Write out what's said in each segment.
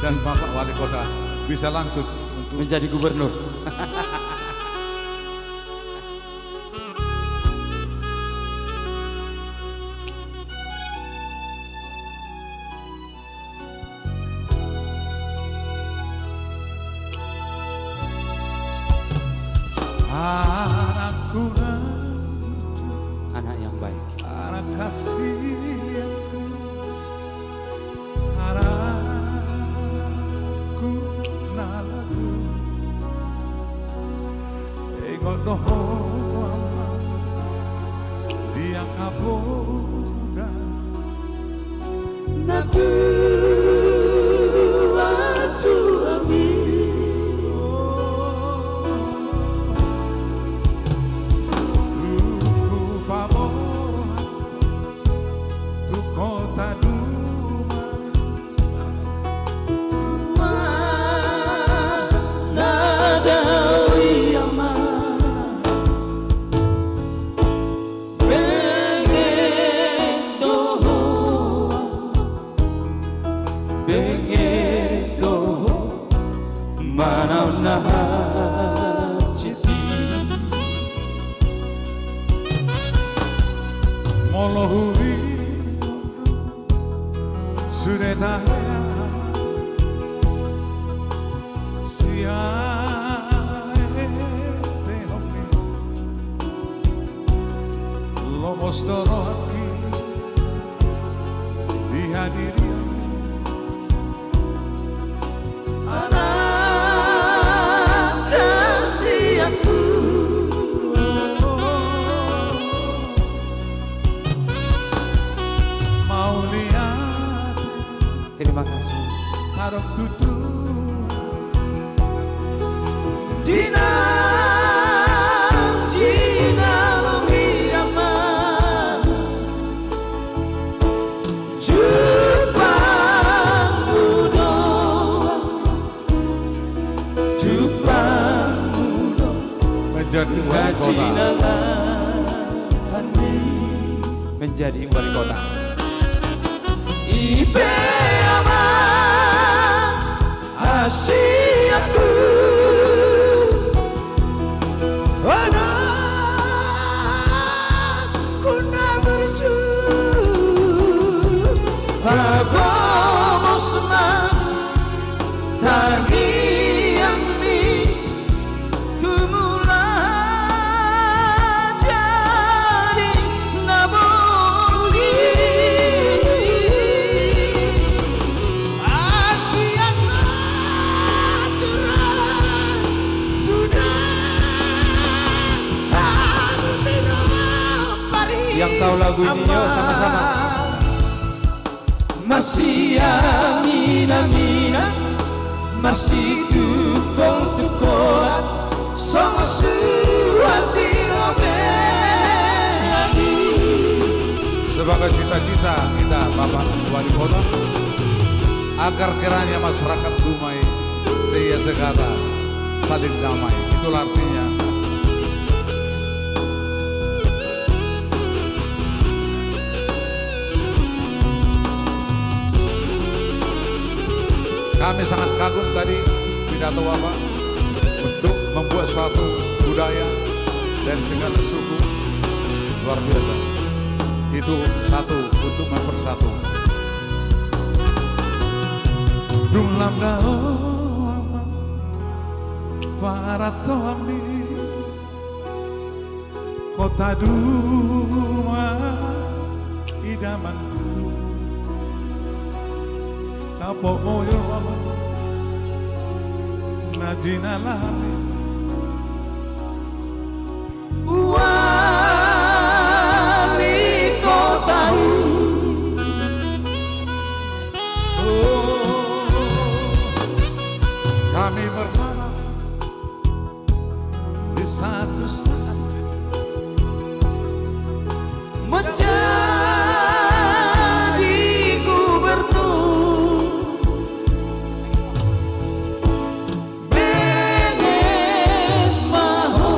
dan Bapak Wali Kota bisa lanjut untuk menjadi gubernur. anakku, Anak yang baik. anak kasihku, anakku nalaku, ego doho dia kaboda, Natu atu ami tuku pabon, tu kota duma. Nadawi ama Bengen doho Bengen doho Manaw na hachiti Molohui Sudetaya Siae Tehomi Lomos Doroki Dihadiri Anak kasih aku Mau lihat Terima kasih. Harap tutu Dinang Jina Lomi Aman Jepangmu doang Jepangmu doang menjadi wali kota. Menjadi wali kota. Ipe aman Asiaku Anakku na berju Pagomo senang Tangi ami Tumula jadi naboli Akian natural sudah Yang tahu lagu ini yuk sama-sama. Masih amina-mina Masih tukong-tukoan Sama suati robeni Sebagai cita-cita kita Bapak Wali Kota agar kiranya masyarakat Dumai seia segala saling damai. Itulah artinya. Kami sangat kagum tadi pidato Bapak untuk membuat suatu budaya dan segala suku luar biasa. Itu satu untuk mempersatu. Dulam dao para toami kota Duma idamanku Tapo moyo najina lami Wali kotaku kami berharap di satu saat menjadi gubernur Bengen maho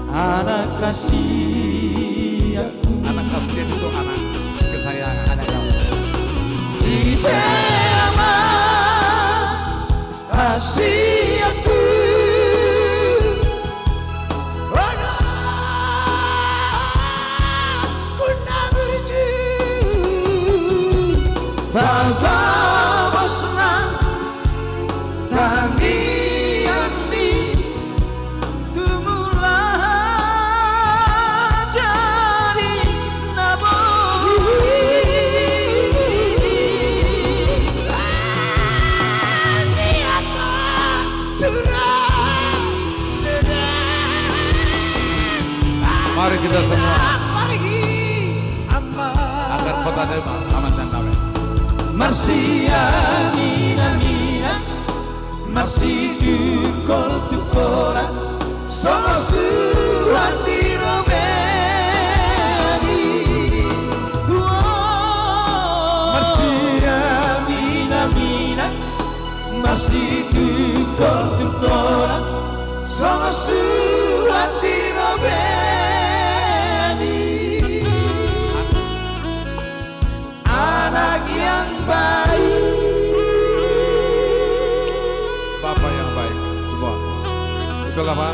anak kasih aku anak kasihan itu anak kasih aku. Aku nak berjuang Bagaimana senang Tami Ami Tumulah jadi naboi Niata curah sedang Mari kita semua Apa agar kota Depok aman dan damai. Marsia mina mina Marsi tukol tukora Sama surat di Romani Marsia mina mina Marsi tukol tukora Sama surat di Romani Anak yang baik Bapak yang baik semua. Itulah Pak.